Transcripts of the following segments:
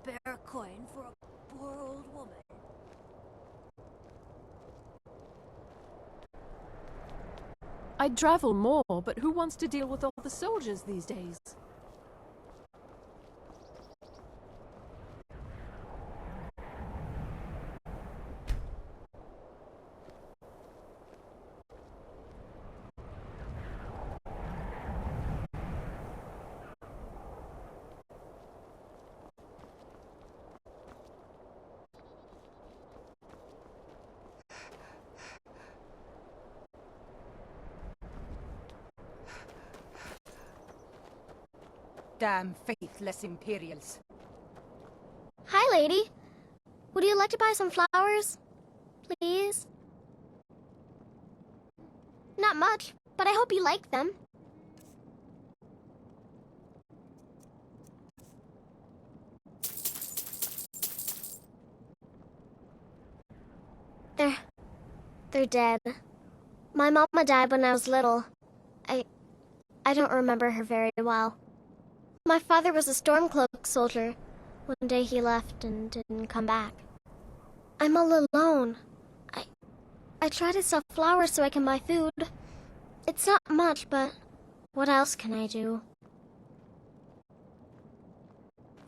spare coin for a poor old woman. I'd travel more, but who wants to deal with all the soldiers these days? Damn faithless Imperials. Hi, lady. Would you like to buy some flowers? Please? Not much, but I hope you like them. They're dead. My mama died when I was little. I don't remember her very well. My father was a Stormcloak soldier. One day he left and didn't come back. I'm all alone. I try to sell flowers so I can buy food. It's not much, but what else can I do?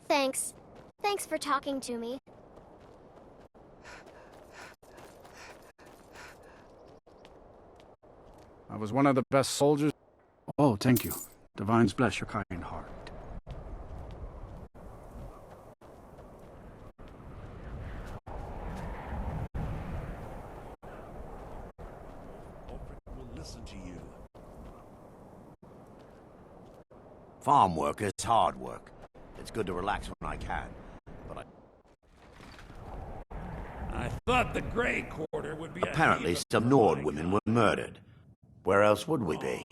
Thanks. Thanks for talking to me. I was one of the best soldiers. Oh, thank you. Divines bless your kind heart. Will listen to you. Farm work is hard work. It's good to relax when I can, but I thought the Grey Quarter would be apparently some Nord women were murdered. Where else would we be?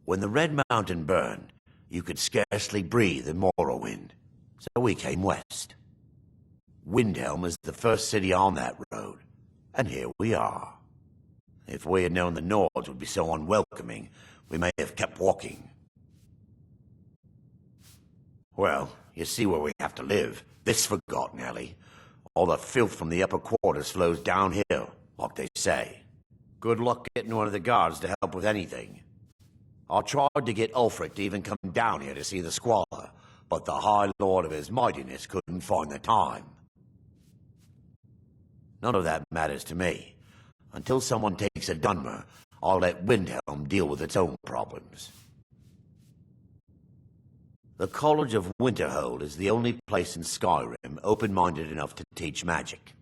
When the Red Mountain burned, you could scarcely breathe in Morrowind, so we came west. Windhelm is the first city on that road, and here we are. If we had known the Nords would be so unwelcoming, we may have kept walking. Well, you see where we have to live. This forgotten alley. All the filth from the upper quarters flows downhill, like they say. Good luck getting one of the guards to help with anything. I tried to get Ulfric to even come down here to see the squalor, but the High Lord of his mightiness couldn't find the time. None of that matters to me. Until someone takes a Dunmer, I'll let Windhelm deal with its own problems. The College of Winterhold is the only place in Skyrim open-minded enough to teach magic.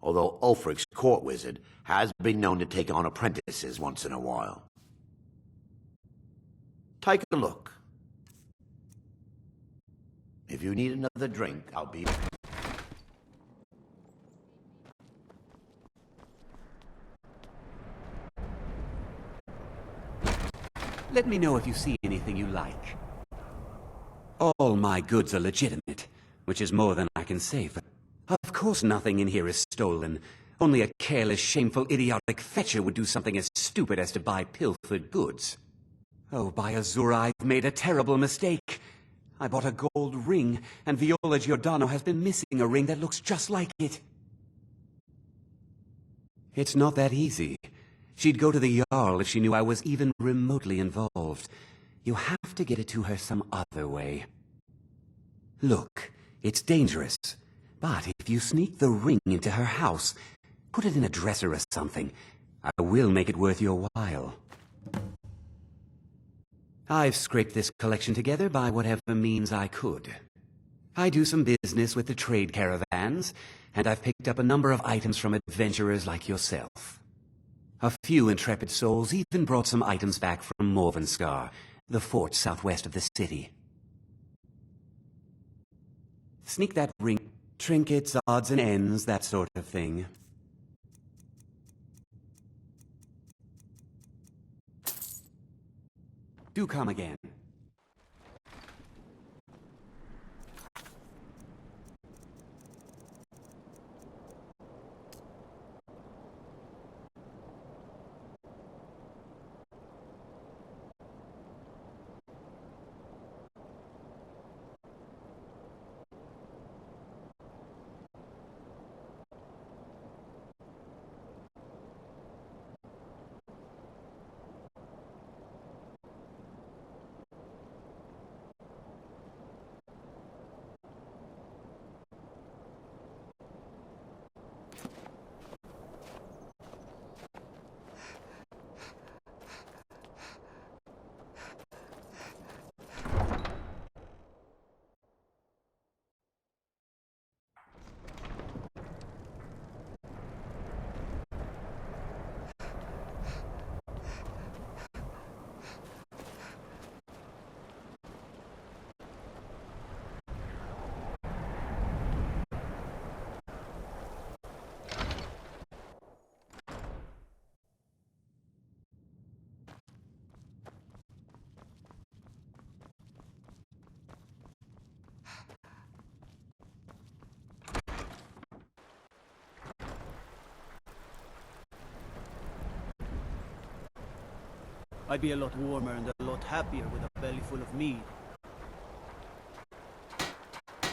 Although Ulfric's court wizard has been known to take on apprentices once in a while. Take a look. If you need another drink, I'll be... Let me know if you see anything you like. All my goods are legitimate, which is more than I can say for... Of course nothing in here is stolen. Only a careless, shameful, idiotic fetcher would do something as stupid as to buy pilfered goods. Oh, by Azura, I've made a terrible mistake. I bought a gold ring, and Viola Giordano has been missing a ring that looks just like it. It's not that easy. She'd go to the Jarl if she knew I was even remotely involved. You have to get it to her some other way. Look, it's dangerous. But if you sneak the ring into her house, put it in a dresser or something, I will make it worth your while. I've scraped this collection together by whatever means I could. I do some business with the trade caravans, and I've picked up a number of items from adventurers like yourself. A few intrepid souls even brought some items back from Morvenskar, the fort southwest of the city. Sneak that ring. Trinkets, odds and ends, that sort of thing. Do come again. I'd be a lot warmer and a lot happier with a belly full of mead.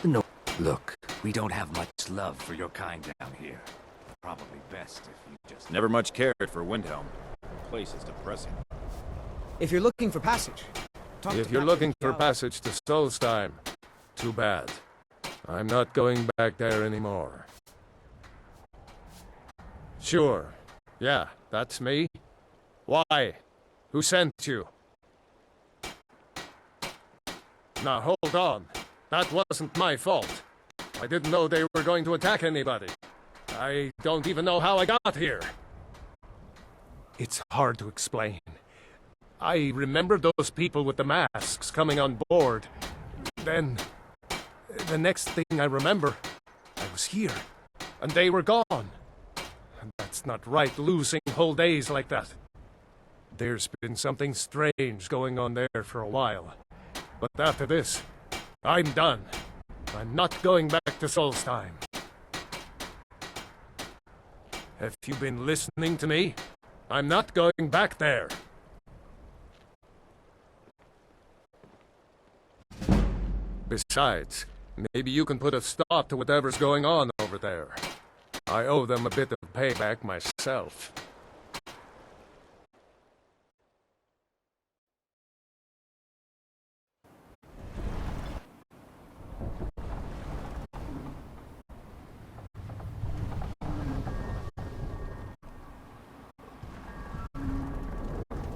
No, look, we don't have much love for your kind down here. Probably best if you just... Never much cared for Windhelm. The place is depressing. If you're looking for passage... If you're looking for passage to Solstheim, too bad. I'm not going back there anymore. Sure. Yeah, that's me. Why? Who sent you? Now hold on. That wasn't my fault. I didn't know they were going to attack anybody. I don't even know how I got here. It's hard to explain. I remember those people with the masks coming on board. Then, the next thing I remember, I was here, and they were gone. And that's not right, losing whole days like that. There's been something strange going on there for a while. But after this, I'm done. I'm not going back to Solstheim. Have you been listening to me? I'm not going back there. Besides, maybe you can put a stop to whatever's going on over there. I owe them a bit of payback myself.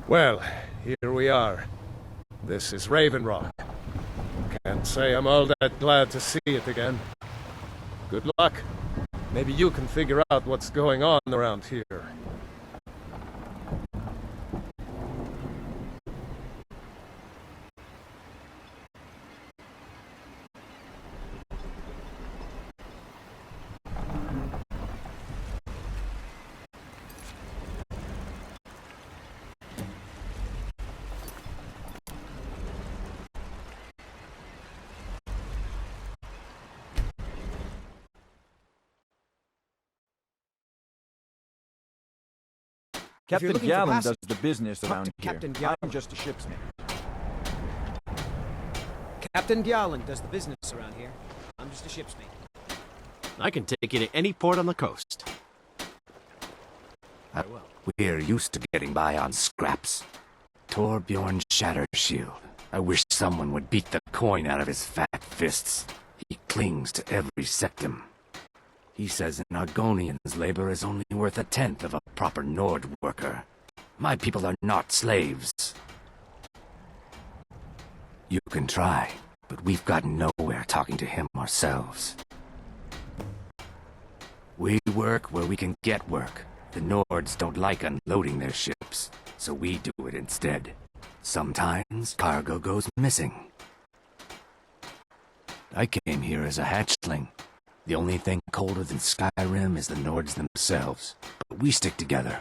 Well, here we are. This is Raven Rock. Can't say I'm all that glad to see it again. Good luck. Maybe you can figure out what's going on around here. Captain Gallon does the business around here. Captain Gallon. I'm just a shipsman. Captain Gallon does the business around here. I'm just a shipsman. I can take you to any port on the coast. We're used to getting by on scraps. Torbjorn Shattershield. I wish someone would beat the coin out of his fat fists. He clings to every septim. He says an Argonian's labor is only worth a tenth of a proper Nord worker. My people are not slaves. You can try, but we've gotten nowhere talking to him ourselves. We work where we can get work. The Nords don't like unloading their ships, so we do it instead. Sometimes cargo goes missing. I came here as a hatchling. The only thing colder than Skyrim is the Nords themselves, but we stick together.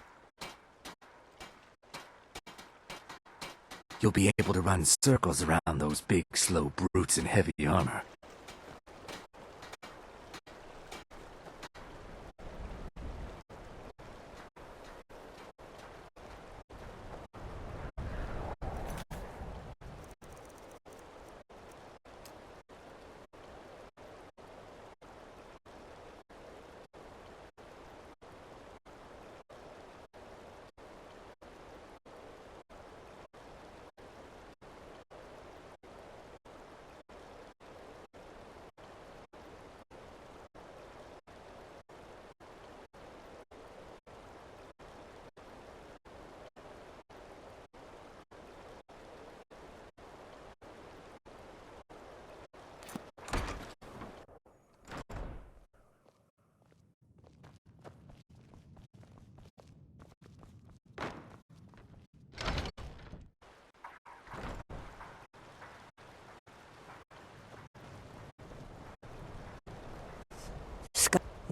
You'll be able to run circles around those big, slow brutes in heavy armor.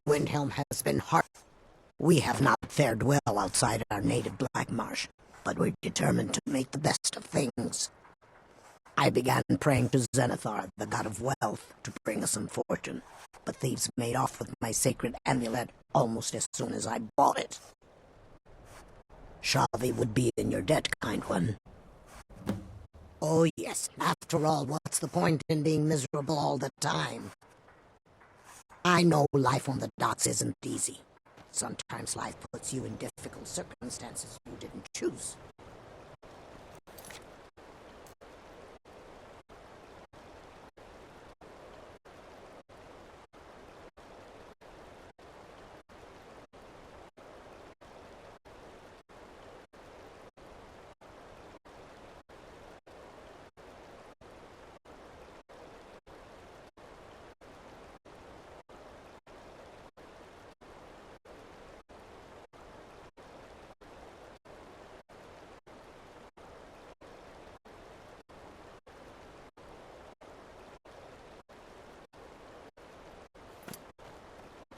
Windhelm has been hard. We have not fared well outside our native Black Marsh, but we're determined to make the best of things. I began praying to Zenithar, the god of wealth, to bring us some fortune, but thieves made off with my sacred amulet almost as soon as I bought it. Shavi would be in your debt, kind one. Oh yes, after all, what's the point in being miserable all the time? I know life on the docks isn't easy. Sometimes life puts you in difficult circumstances you didn't choose.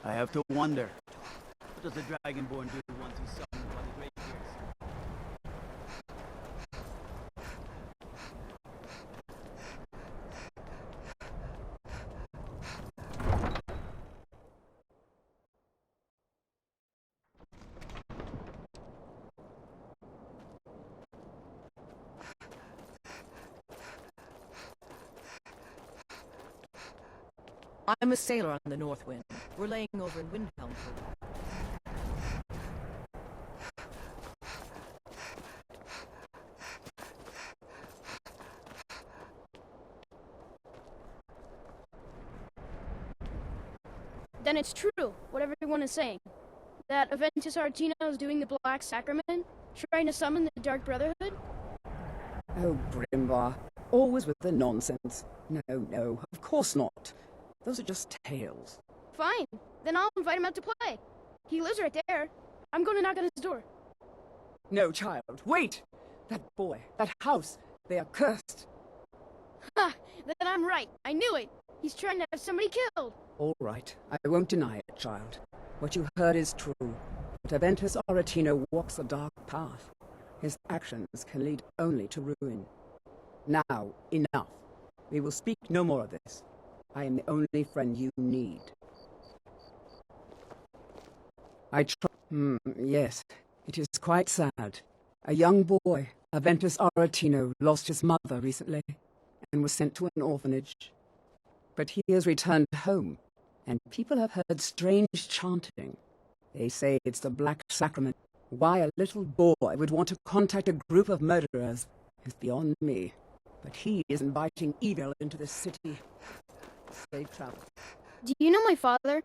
I have to wonder, what does the Dragonborn do once he's summoned by the Great Years? I'm a sailor on the North Wind. We're laying over in Windhelm for Then it's true, what everyone is saying. That Aventus Artino is doing the Black Sacrament, trying to summon the Dark Brotherhood? Oh, Grimbar, always with the nonsense. No, of course not. Those are just tales. Fine, then I'll invite him out to play. He lives right there. I'm going to knock on his door. No, child, wait! That boy, that house, they are cursed. Ha! Then I'm right. I knew it. He's trying to have somebody killed. All right, I won't deny it, child. What you heard is true. But Aventus Aretino walks a dark path. His actions can lead only to ruin. Now, enough. We will speak no more of this. I am the only friend you need. Yes, it is quite sad. A young boy, Aventus Aretino, lost his mother recently and was sent to an orphanage. But he has returned home, and people have heard strange chanting. They say it's the Black Sacrament. Why a little boy would want to contact a group of murderers is beyond me. But he is inviting evil into the city. Safe travel. Do you know my father?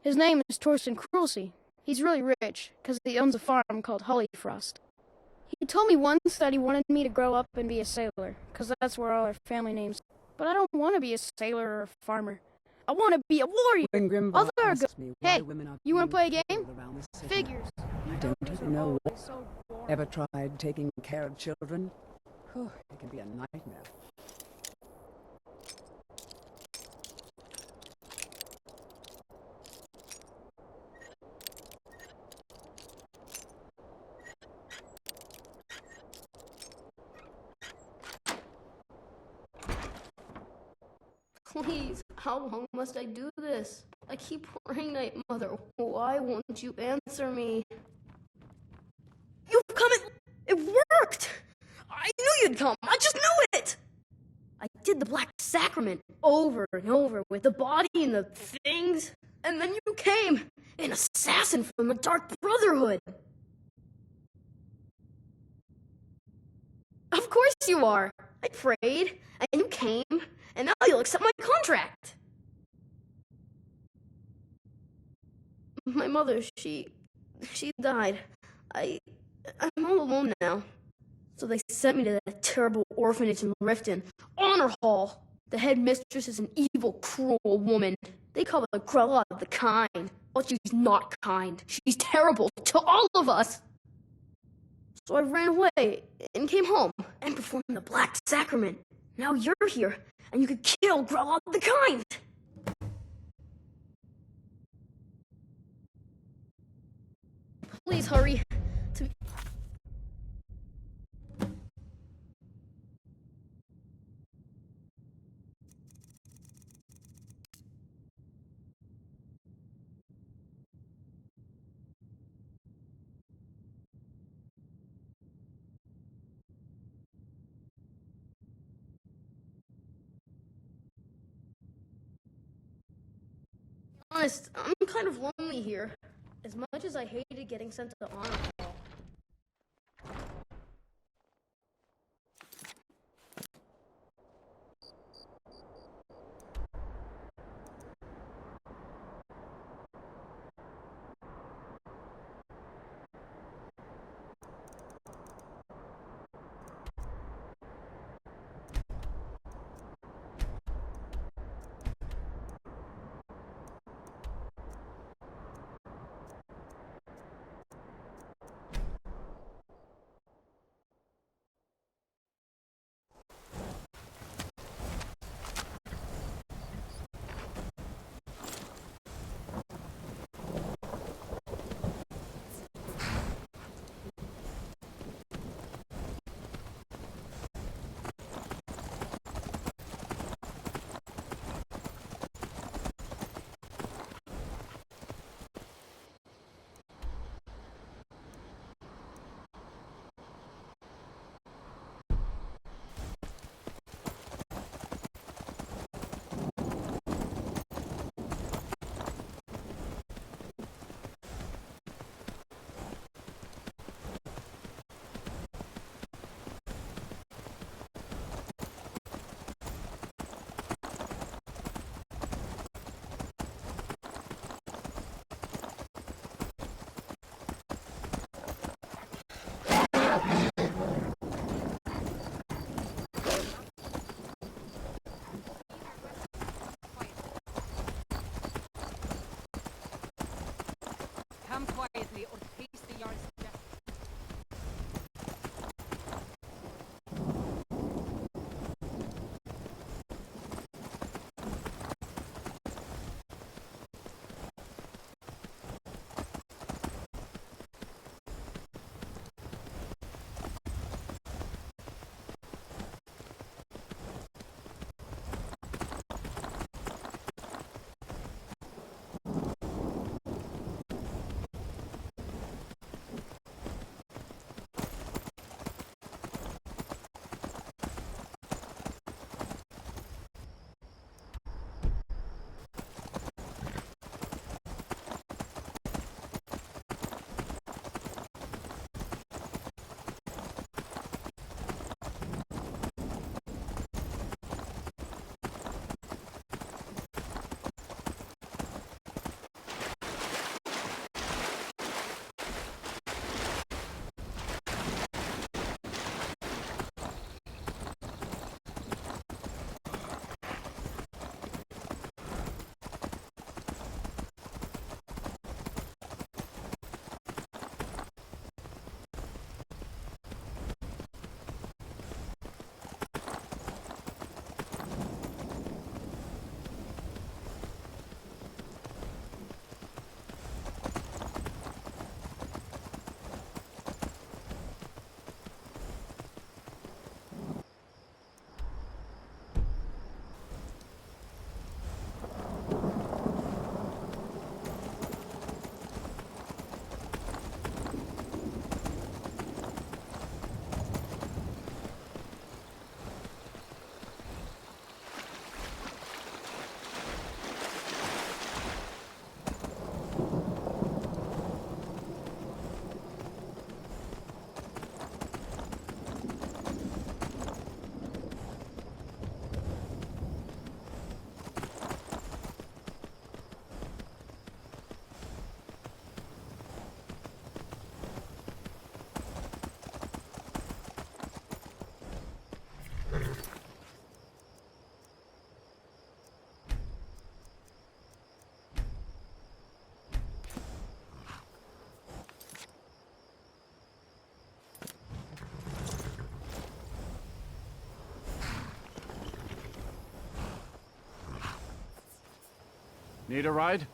His name is Torsten Krulsey. He's really rich, because he owns a farm called Hollyfrost. He told me once that he wanted me to grow up and be a sailor, because that's where all our family names. But I don't want to be a sailor or a farmer. I want to be a warrior! Although are good. Hey, you want to play a game? Figures. I don't even know what. Ever tried taking care of children? Oh, it can be a nightmare. Please, how long must I do this? I keep praying, Night Mother. Why won't you answer me? You've come! It worked! I knew you'd come! I just knew it! I did the Black Sacrament over and over with the body and the things, and then you came! An assassin from the Dark Brotherhood! Of course you are! I prayed, and you came, and now you'll accept my contract! My mother, she died. I'm all alone now. So they sent me to that terrible orphanage in Riften. Honor Hall! The headmistress is an evil, cruel woman. They call her Grella the Kind. But she's not kind. She's terrible to all of us! So I ran away and came home and performed the Black Sacrament. Now you're here, and you could kill Grella the Kind! Please hurry. honest, I'm kind of lonely here. As much as I hated getting sent to honor hall. Come quietly or face the yard's death. Need a ride?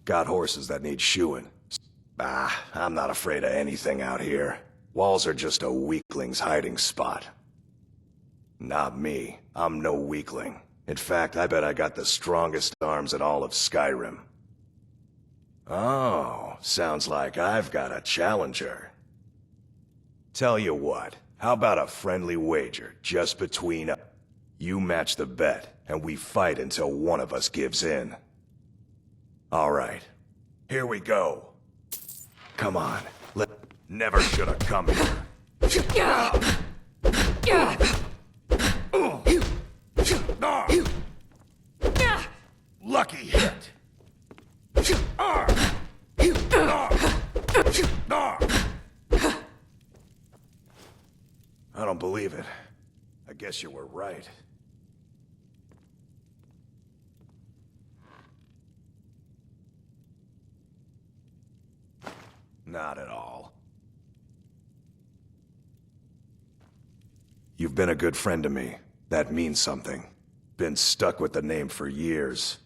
Got horses that need shoeing. Ah, I'm not afraid of anything out here. Walls are just a weakling's hiding spot. Not me. I'm no weakling. In fact, I bet I got the strongest arms in all of Skyrim. Oh, sounds like I've got a challenger. Tell you what, how about a friendly wager just between us? You match the bet, and we fight until one of us gives in. All right, here we go. Come on, never should have come here. Lucky hit. I don't believe it. I guess you were right. Not at all. You've been a good friend to me. That means something. Been stuck with the name for years.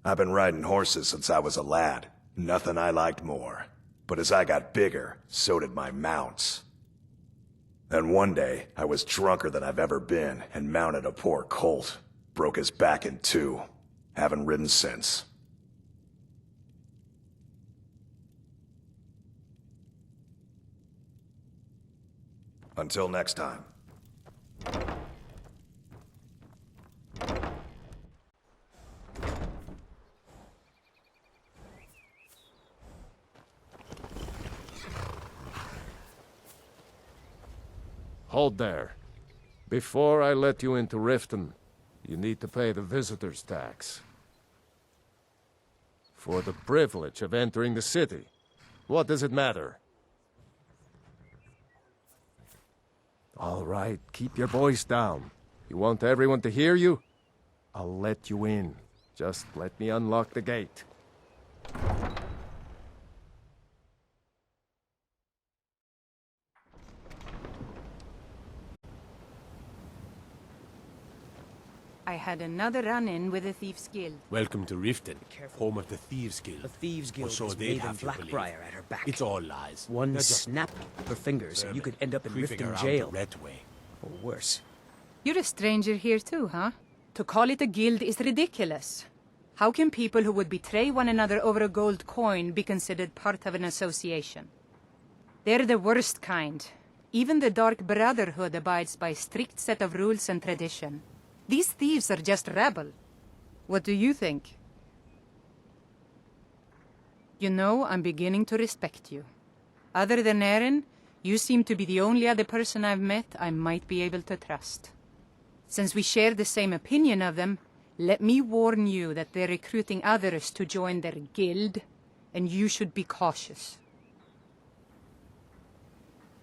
I've been riding horses since I was a lad. Nothing I liked more. But as I got bigger, so did my mounts. Then one day, I was drunker than I've ever been and mounted a poor colt. Broke his back in two. Haven't ridden since. Until next time. Hold there. Before I let you into Riften, you need to pay the visitor's tax. For the privilege of entering the city. What does it matter? All right, keep your voice down. You want everyone to hear you? I'll let you in. Just let me unlock the gate. I had another run-in with the Thieves' Guild. Welcome to Riften, home of the Thieves' Guild. The Thieves' Guild Or so is they'd Maven have you believe. Blackbriar at her back. It's all lies. One They're just snap of her fingers and you could end up in creeping Riften around jail. the red way. Or worse. You're a stranger here too, huh? To call it a guild is ridiculous. How can people who would betray one another over a gold coin be considered part of an association? They're the worst kind. Even the Dark Brotherhood abides by a strict set of rules and tradition. These thieves are just rabble. What do you think? You know, I'm beginning to respect you. Other than Erin, you seem to be the only other person I've met I might be able to trust. Since we share the same opinion of them, let me warn you that they're recruiting others to join their guild, and you should be cautious.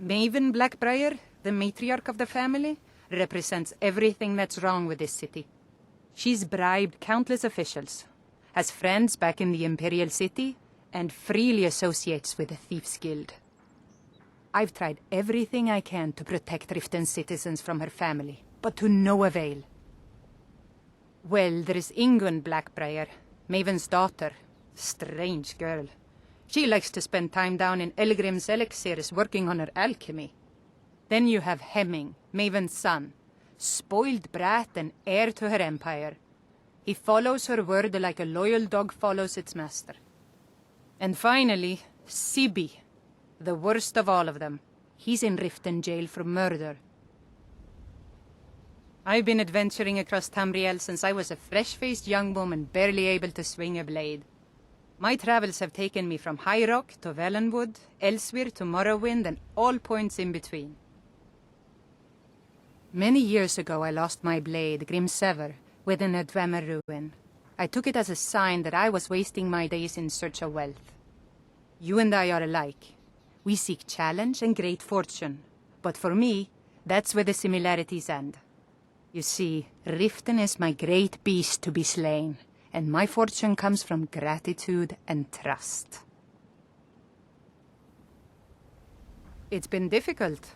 Maven Blackbriar, the matriarch of the family, represents everything that's wrong with this city. She's bribed countless officials, has friends back in the Imperial City, and freely associates with the Thieves' Guild. I've tried everything I can to protect Riften's citizens from her family, but to no avail. Well, there is Ingun Blackbriar, Maven's daughter. Strange girl. She likes to spend time down in Elgrim's elixirs working on her alchemy. Then you have Hemming, Maven's son. Spoiled brat and heir to her empire. He follows her word like a loyal dog follows its master. And finally, Sibi, the worst of all of them. He's in Riften jail for murder. I've been adventuring across Tamriel since I was a fresh-faced young woman barely able to swing a blade. My travels have taken me from High Rock to Valenwood, Elsewhere to Morrowind, and all points in between. Many years ago I lost my blade, Grimsever, within a Dwemer ruin. I took it as a sign that I was wasting my days in search of wealth. You and I are alike. We seek challenge and great fortune. But for me, that's where the similarities end. You see, Riften is my great beast to be slain, and my fortune comes from gratitude and trust. It's been difficult.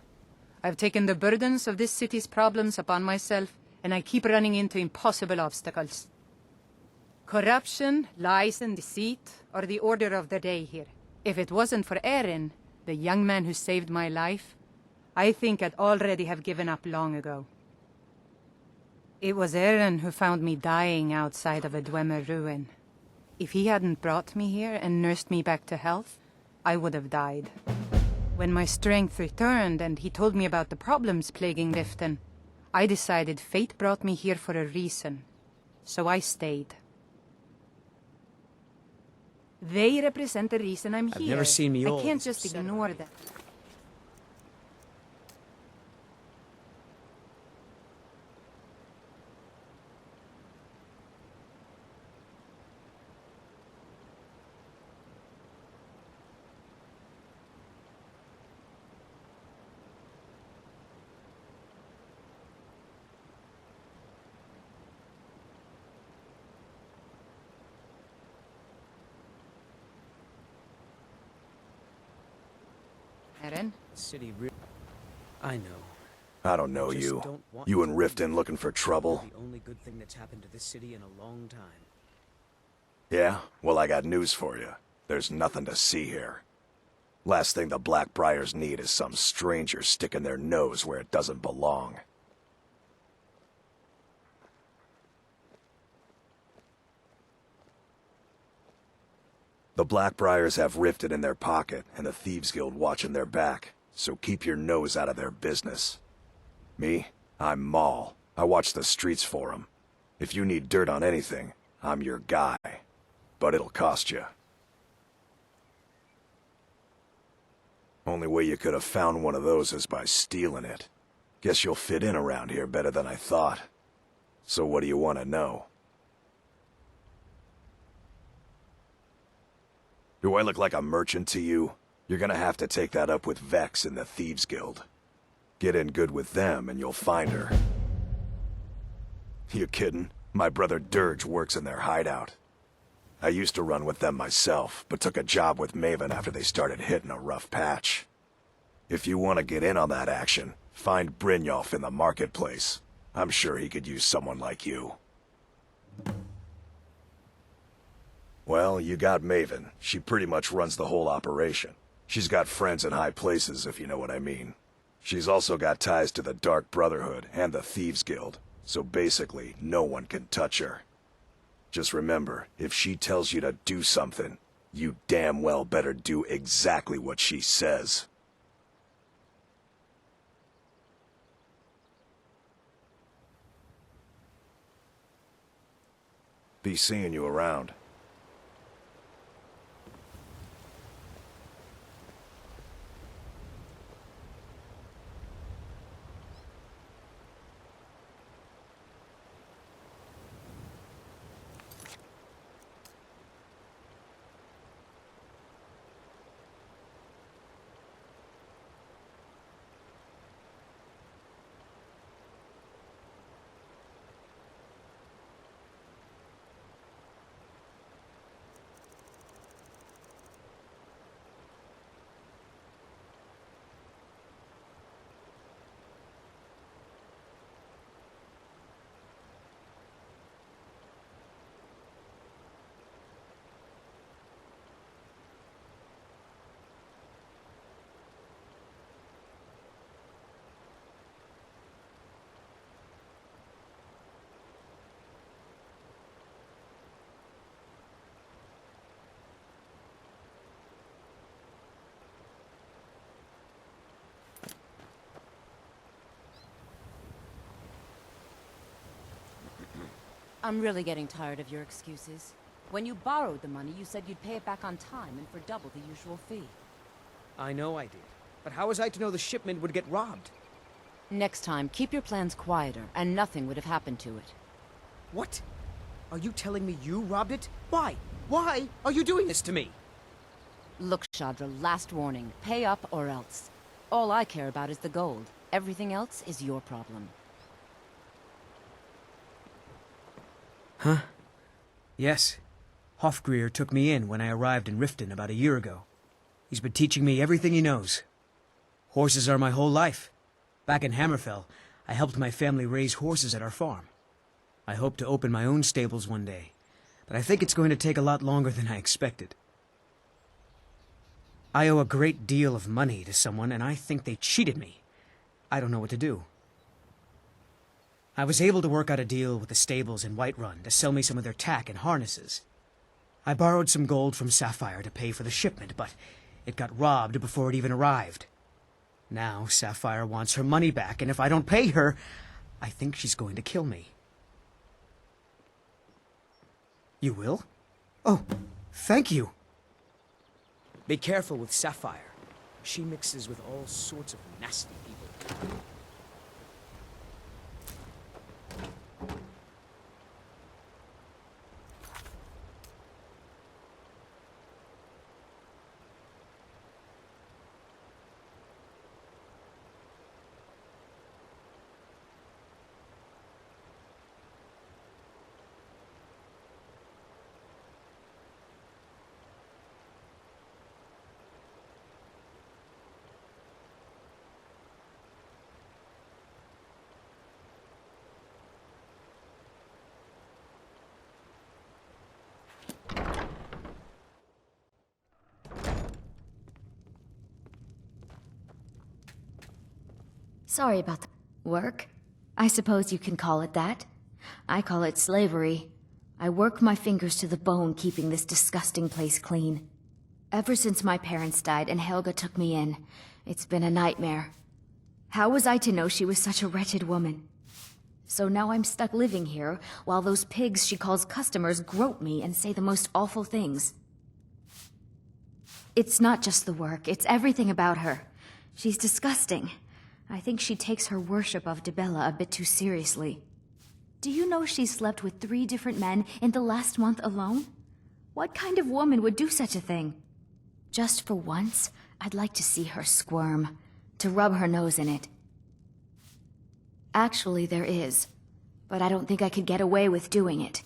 I've taken the burdens of this city's problems upon myself, and I keep running into impossible obstacles. Corruption, lies, and deceit are the order of the day here. If it wasn't for Erin, the young man who saved my life, I think I'd already have given up long ago. It was Erin who found me dying outside of a Dwemer ruin. If he hadn't brought me here and nursed me back to health, I would have died. When my strength returned and he told me about the problems plaguing Riften, I decided fate brought me here for a reason. So I stayed. They represent the reason I'm here. I've never seen me I can't just ignore them. Erin? City I know. I don't know Just you. don't want You and to Riften looking for trouble? The only good thing that's happened to this city in a long time. Yeah? Well, I got news for you. There's nothing to see here. Last thing the Blackbriars need is some stranger sticking their nose where it doesn't belong. The Blackbriars have Riften in their pocket and the Thieves Guild watching their back, so keep your nose out of their business. Me? I'm Maul. I watch the streets for 'em. If you need dirt on anything, I'm your guy. But it'll cost you. Only way you could have found one of those is by stealing it. Guess you'll fit in around here better than I thought. So what do you want to know? Do I look like a merchant to you? You're gonna have to take that up with Vex in the Thieves Guild. Get in good with them and you'll find her. You kidding? My brother Dirge works in their hideout. I used to run with them myself, but took a job with Maven after they started hitting a rough patch. If you want to get in on that action, find Brynjolf in the marketplace. I'm sure he could use someone like you. Well, you got Maven. She pretty much runs the whole operation. She's got friends in high places, if you know what I mean. She's also got ties to the Dark Brotherhood and the Thieves Guild, so basically, no one can touch her. Just remember, if she tells you to do something, you damn well better do exactly what she says. Be seeing you around. I'm really getting tired of your excuses. When you borrowed the money, you said you'd pay it back on time and for double the usual fee. I know I did. But how was I to know the shipment would get robbed? Next time, keep your plans quieter, and nothing would have happened to it. What? Are you telling me you robbed it? Why? Why are you doing this to me? Look, Shadra, last warning. Pay up or else. All I care about is the gold. Everything else is your problem. Huh? Yes. Hofgrir took me in when I arrived in Riften about a year ago. He's been teaching me everything he knows. Horses are my whole life. Back in Hammerfell, I helped my family raise horses at our farm. I hope to open my own stables one day, but I think it's going to take a lot longer than I expected. I owe a great deal of money to someone, and I think they cheated me. I don't know what to do. I was able to work out a deal with the stables in Whiterun to sell me some of their tack and harnesses. I borrowed some gold from Sapphire to pay for the shipment, but it got robbed before it even arrived. Now Sapphire wants her money back, and if I don't pay her, I think she's going to kill me. You will? Oh, thank you. Be careful with Sapphire. She mixes with all sorts of nasty people. Sorry about the work. I suppose you can call it that. I call it slavery. I work my fingers to the bone keeping this disgusting place clean. Ever since my parents died and Helga took me in, it's been a nightmare. How was I to know she was such a wretched woman? So now I'm stuck living here, while those pigs she calls customers grope me and say the most awful things. It's not just the work, it's everything about her. She's disgusting. I think she takes her worship of Dibella a bit too seriously. Do you know she slept with 3 different men in the last month alone? What kind of woman would do such a thing? Just for once, I'd like to see her squirm, to rub her nose in it. Actually, there is, but I don't think I could get away with doing it.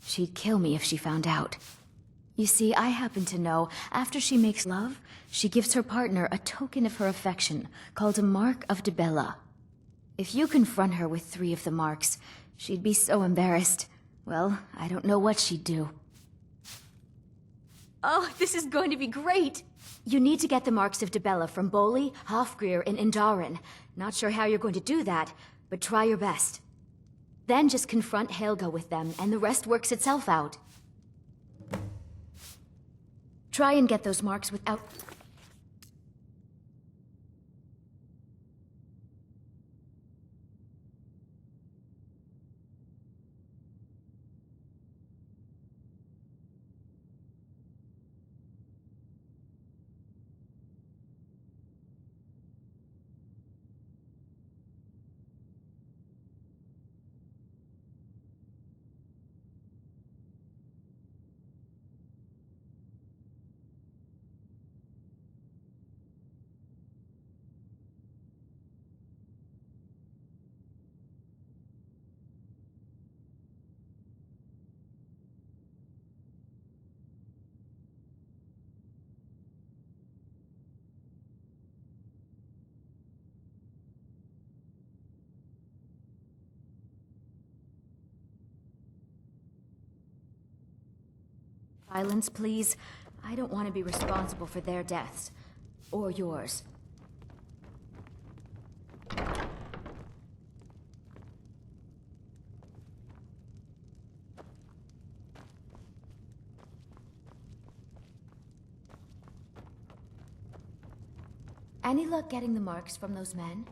She'd kill me if she found out. You see, I happen to know, after she makes love, she gives her partner a token of her affection, called a Mark of Dibella. If you confront her with 3 of the marks, she'd be so embarrassed. Well, I don't know what she'd do. Oh, this is going to be great! You need to get the marks of Dibella from Bolli, Hofgrir, and Indaren. Not sure how you're going to do that, but try your best. Then just confront Helga with them, and the rest works itself out. Try and get those marks without... Silence, please. I don't want to be responsible for their deaths. Or yours. Any luck getting the marks from those men?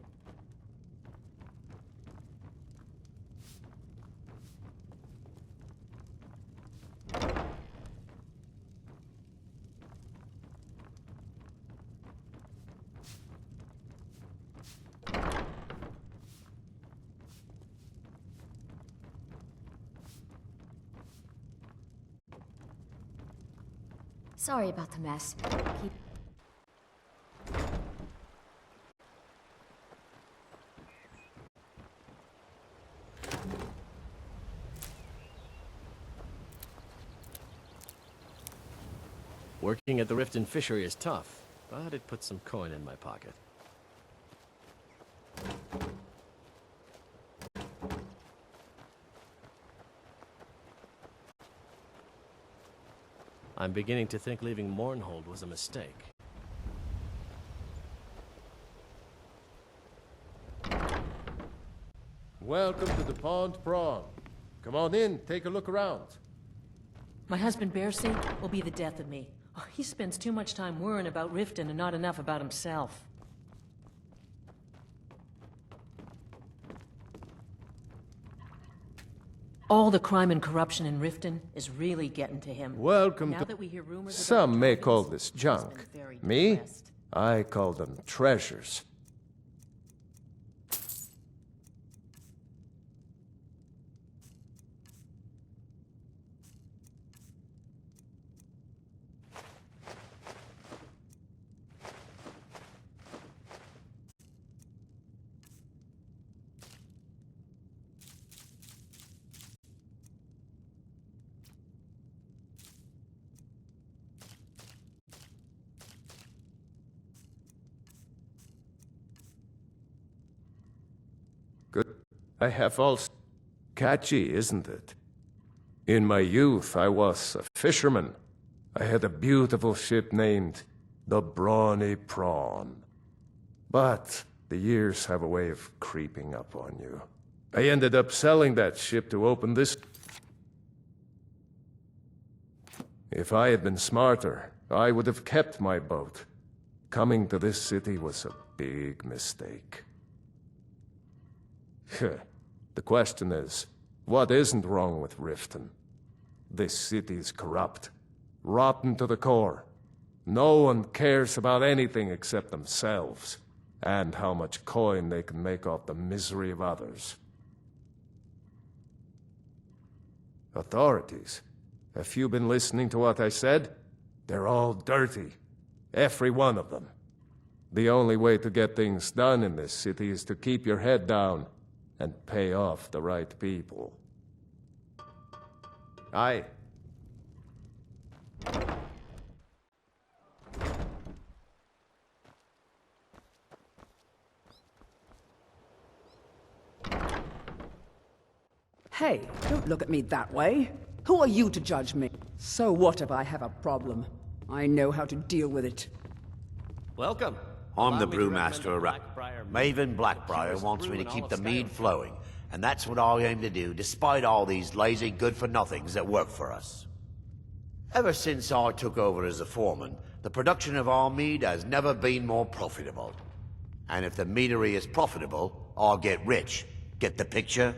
Sorry about the mess. Keep... Working at the Riften fishery is tough, but it puts some coin in my pocket. I'm beginning to think leaving Mournhold was a mistake. Welcome to the Pond Prawn. Come on in, take a look around. My husband Bearsy will be the death of me. Oh, he spends too much time worrying about Riften and not enough about himself. All the crime and corruption in Riften is really getting to him. Welcome now to... that we hear rumors Some may call dragons, this he's junk. been very Me? depressed. I call them treasures. Good. I have also... Catchy, isn't it? In my youth, I was a fisherman. I had a beautiful ship named the Brawny Prawn. But the years have a way of creeping up on you. I ended up selling that ship to open this... If I had been smarter, I would have kept my boat. Coming to this city was a big mistake. The question is, what isn't wrong with Riften? This city is corrupt, rotten to the core. No one cares about anything except themselves, and how much coin they can make off the misery of others. Authorities, have you been listening to what I said? They're all dirty, every one of them. The only way to get things done in this city is to keep your head down and pay off the right people. Aye. Hey, don't look at me that way. Who are you to judge me? So what if I have a problem? I know how to deal with it. Welcome. I'm the brewmaster of Maven Blackbriar wants me to keep the mead flowing, and that's what I aim to do, despite all these lazy good-for-nothings that work for us. Ever since I took over as a foreman, the production of our mead has never been more profitable. And if the meadery is profitable, I'll get rich. Get the picture?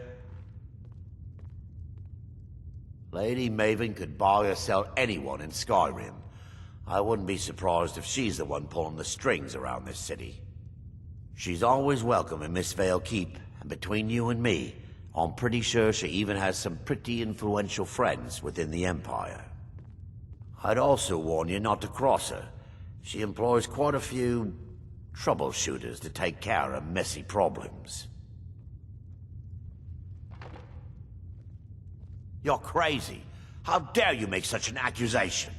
Lady Maven could buy or sell anyone in Skyrim. I wouldn't be surprised if she's the one pulling the strings around this city. She's always welcome in Mistveil Keep, and between you and me, I'm pretty sure she even has some pretty influential friends within the Empire. I'd also warn you not to cross her. She employs quite a few troubleshooters to take care of messy problems. You're crazy. How dare you make such an accusation?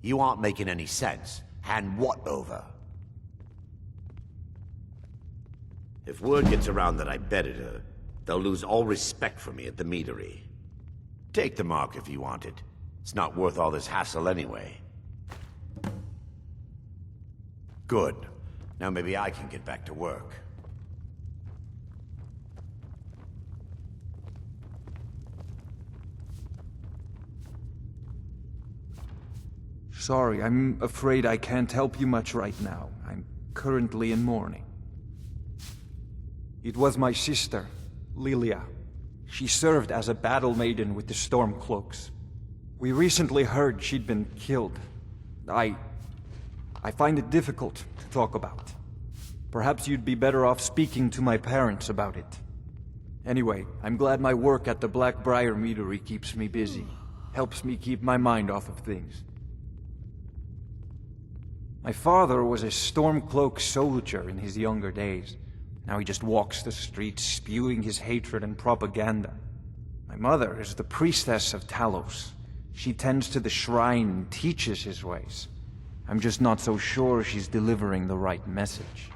You aren't making any sense. Hand what over? If word gets around that I betted her, they'll lose all respect for me at the meadery. Take the mark if you want it. It's not worth all this hassle anyway. Good. Now maybe I can get back to work. Sorry, I'm afraid I can't help you much right now. I'm currently in mourning. It was my sister, Lilia. She served as a battle maiden with the Stormcloaks. We recently heard she'd been killed. I find it difficult to talk about. Perhaps you'd be better off speaking to my parents about it. Anyway, I'm glad my work at the Blackbriar Meadery keeps me busy. Helps me keep my mind off of things. My father was a Stormcloak soldier in his younger days. Now he just walks the streets spewing his hatred and propaganda. My mother is the priestess of Talos. She tends to the shrine and teaches his ways. I'm just not so sure she's delivering the right message.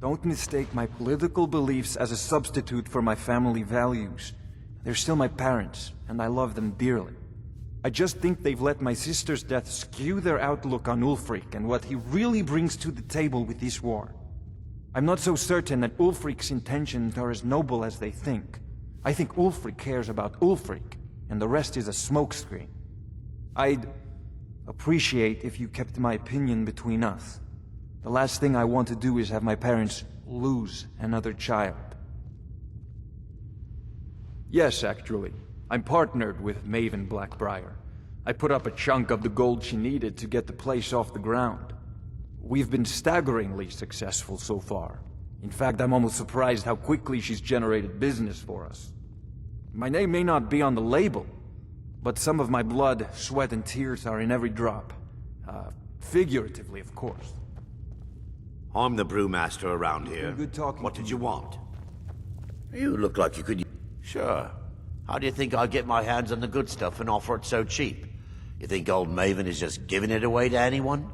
Don't mistake my political beliefs as a substitute for my family values. They're still my parents, and I love them dearly. I just think they've let my sister's death skew their outlook on Ulfric and what he really brings to the table with this war. I'm not so certain that Ulfric's intentions are as noble as they think. I think Ulfric cares about Ulfric, and the rest is a smokescreen. I'd appreciate if you kept my opinion between us. The last thing I want to do is have my parents lose another child. Yes, actually. I'm partnered with Maven Blackbriar. I put up a chunk of the gold she needed to get the place off the ground. We've been staggeringly successful so far. In fact, I'm almost surprised how quickly she's generated business for us. My name may not be on the label, but some of my blood, sweat, and tears are in every drop. Figuratively, of course. I'm the brewmaster around here. Good talking. What did you want? You look like you could... Sure. How do you think I get my hands on the good stuff and offer it so cheap? You think old Maven is just giving it away to anyone?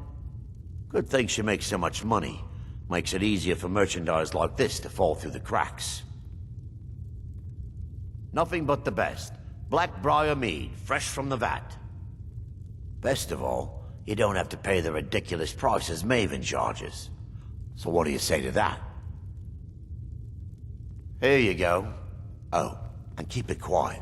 Good thing she makes so much money. Makes it easier for merchandise like this to fall through the cracks. Nothing but the best. Blackbriar mead, fresh from the vat. Best of all, you don't have to pay the ridiculous prices Maven charges. So what do you say to that? Here you go. Oh, and keep it quiet.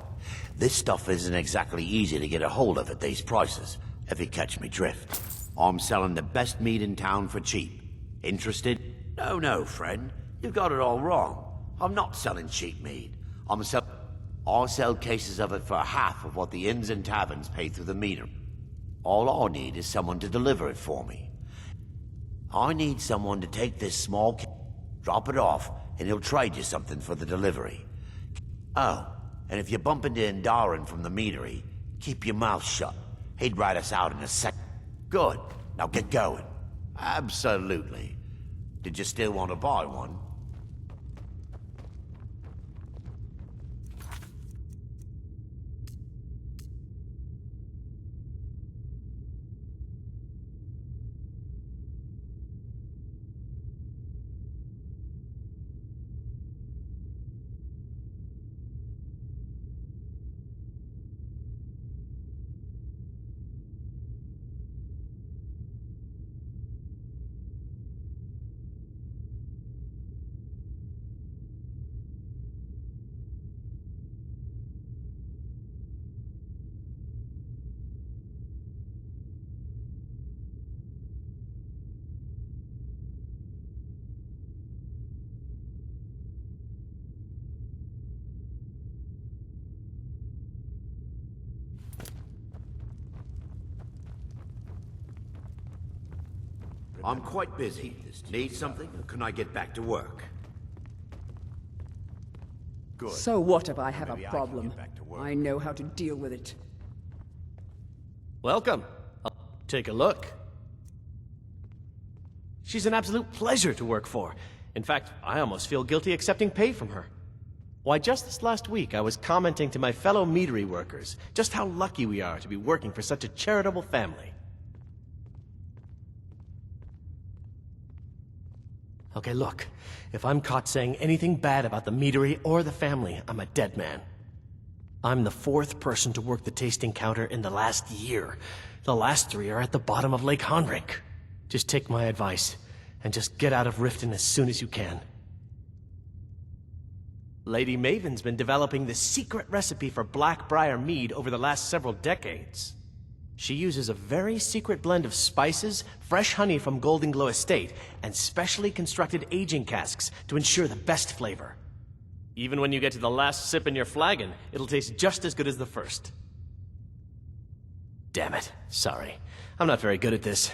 This stuff isn't exactly easy to get a hold of at these prices, if you catch me drift. I'm selling the best meat in town for cheap. Interested? No, friend. You've got it all wrong. I'm not selling cheap meat. I sell cases of it for half of what the inns and taverns pay through the meter. All I need is someone to deliver it for me. I need someone to take this small drop it off, and he'll trade you something for the delivery. Oh, and if you bump into Indarin from the meadery, keep your mouth shut. He'd write us out in a sec. Good. Now get going. Absolutely. Did you still want to buy one? I'm quite busy. Need something, or can I get back to work? Good. So what if I have Maybe a I can problem? get back to work. I know how to deal with it. Welcome. I'll take a look. She's an absolute pleasure to work for. In fact, I almost feel guilty accepting pay from her. Why, just this last week, I was commenting to my fellow meadery workers just how lucky we are to be working for such a charitable family. Okay, look. If I'm caught saying anything bad about the meadery or the family, I'm a dead man. I'm the 4th person to work the tasting counter in the last year. The last 3 are at the bottom of Lake Honrink. Just take my advice, and just get out of Riften as soon as you can. Lady Maven's been developing the secret recipe for Blackbriar mead over the last several decades. She uses a very secret blend of spices, fresh honey from Golden Glow Estate, and specially constructed aging casks to ensure the best flavor. Even when you get to the last sip in your flagon, it'll taste just as good as the first. Damn it. Sorry. I'm not very good at this.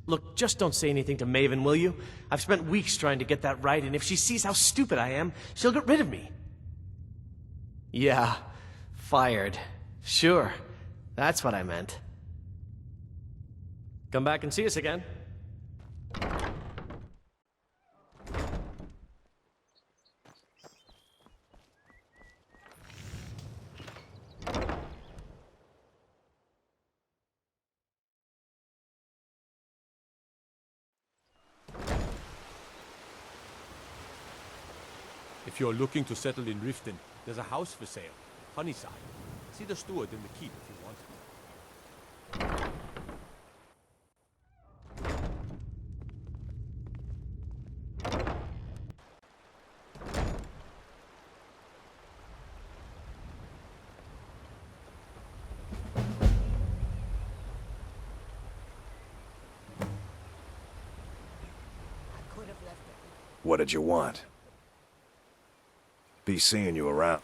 Look, just don't say anything to Maven, will you? I've spent weeks trying to get that right, and if she sees how stupid I am, she'll get rid of me. Yeah, fired. Sure. That's what I meant. Come back and see us again. If you're looking to settle in Riften, there's a house for sale. Honeyside. See the steward in the keep if you want it. What did you want? Be seeing you around.